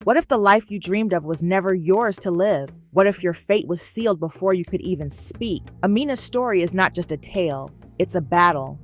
What if the life you dreamed of was never yours to live? What if your fate was sealed before you could even speak? Amina's story is not just a tale, it's a battle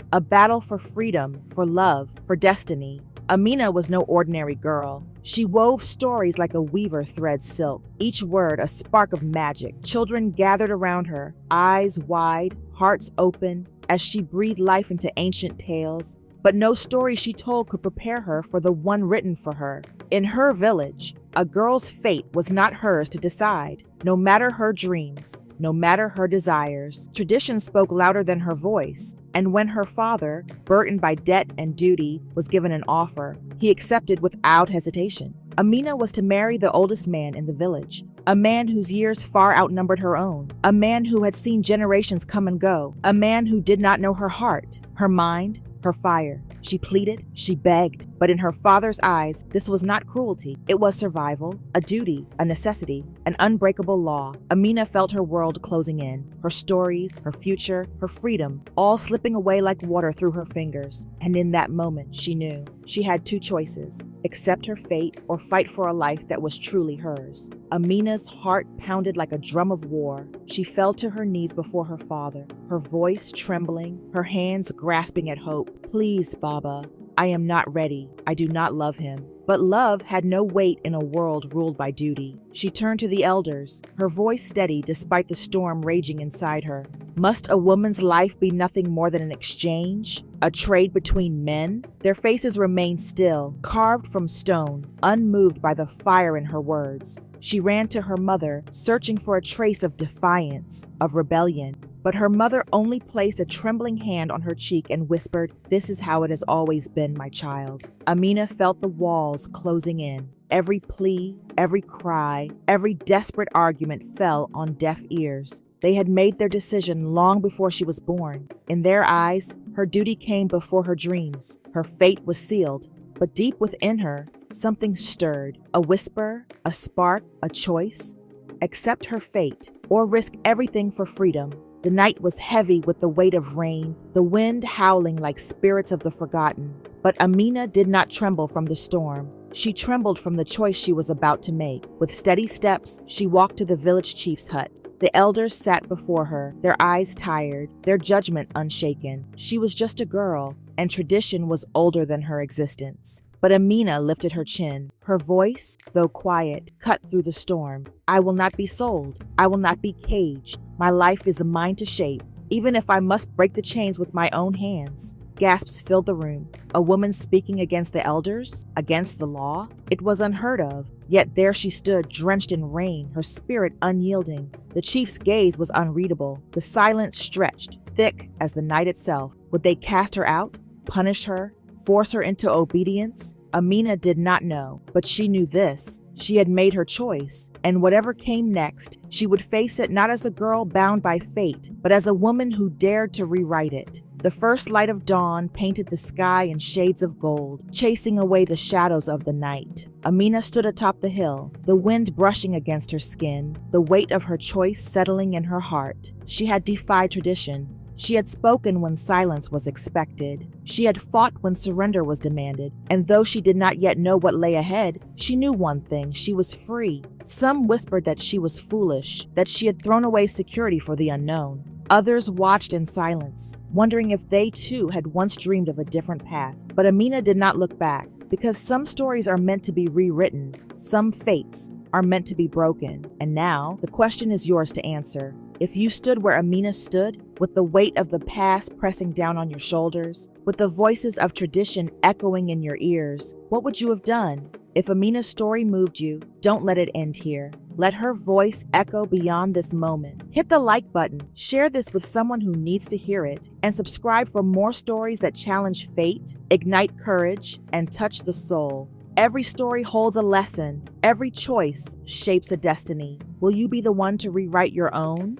for freedom, for love, for destiny. Amina was no ordinary girl. She wove stories like a weaver threads silk, each word a spark of magic. Children gathered around her, eyes wide, hearts open, as she breathed life into ancient tales. But no story she told could prepare her for the one written for her. In her village, a girl's fate was not hers to decide. No matter her dreams, no matter her desires, tradition spoke louder than her voice. And when her father, burdened by debt and duty, was given an offer, he accepted without hesitation. Amina was to marry the oldest man in the village, a man whose years far outnumbered her own, a man who had seen generations come and go, a man who did not know her heart, her mind, her fire. She pleaded, she begged, but in her father's eyes, this was not cruelty. It was survival, a duty, a necessity, an unbreakable law. Amina felt her world closing in, her stories, her future, her freedom, all slipping away like water through her fingers. And in that moment, she knew she had two choices: accept her fate or fight for a life that was truly hers. Amina's heart pounded like a drum of war. She fell to her knees before her father, her voice trembling, her hands grasping at hope. "Please, Baba, I am not ready. I do not love him." But love had no weight in a world ruled by duty. She turned to the elders, her voice steady despite the storm raging inside her. Must a woman's life be nothing more than an exchange? A trade between men? Their faces remained still, carved from stone, unmoved by the fire in her words. She ran to her mother, searching for a trace of defiance, of rebellion. But her mother only placed a trembling hand on her cheek and whispered, "This is how it has always been, my child." Amina felt the walls closing in. Every plea, every cry, every desperate argument fell on deaf ears. They had made their decision long before she was born. In their eyes, her duty came before her dreams. Her fate was sealed. But deep within her, something stirred. A whisper, a spark, a choice. Accept her fate, or risk everything for freedom. The night was heavy with the weight of rain, the wind howling like spirits of the forgotten. But Amina did not tremble from the storm. She trembled from the choice she was about to make. With steady steps, she walked to the village chief's hut. The elders sat before her, their eyes tired, their judgment unshaken. She was just a girl, and tradition was older than her existence. But Amina lifted her chin. Her voice, though quiet, cut through the storm. "I will not be sold. I will not be caged. My life is mine to shape, even if I must break the chains with my own hands." Gasps filled the room. A woman speaking against the elders? Against the law? It was unheard of. Yet there she stood, drenched in rain, her spirit unyielding. The chief's gaze was unreadable. The silence stretched, thick as the night itself. Would they cast her out? Punish her? Force her into obedience? Amina did not know, but she knew this. She had made her choice, and whatever came next, she would face it not as a girl bound by fate, but as a woman who dared to rewrite it. The first light of dawn painted the sky in shades of gold, chasing away the shadows of the night. Amina stood atop the hill, the wind brushing against her skin, the weight of her choice settling in her heart. She had defied tradition. She had spoken when silence was expected. She had fought when surrender was demanded. And though she did not yet know what lay ahead, she knew one thing: she was free. Some whispered that she was foolish, that she had thrown away security for the unknown. Others watched in silence, wondering if they too had once dreamed of a different path. But Amina did not look back, because some stories are meant to be rewritten. Some fates are meant to be broken. And now, the question is yours to answer. If you stood where Amina stood, with the weight of the past pressing down on your shoulders, with the voices of tradition echoing in your ears, what would you have done? If Amina's story moved you, don't let it end here. Let her voice echo beyond this moment. Hit the like button, share this with someone who needs to hear it, and subscribe for more stories that challenge fate, ignite courage, and touch the soul. Every story holds a lesson. Every choice shapes a destiny. Will you be the one to rewrite your own?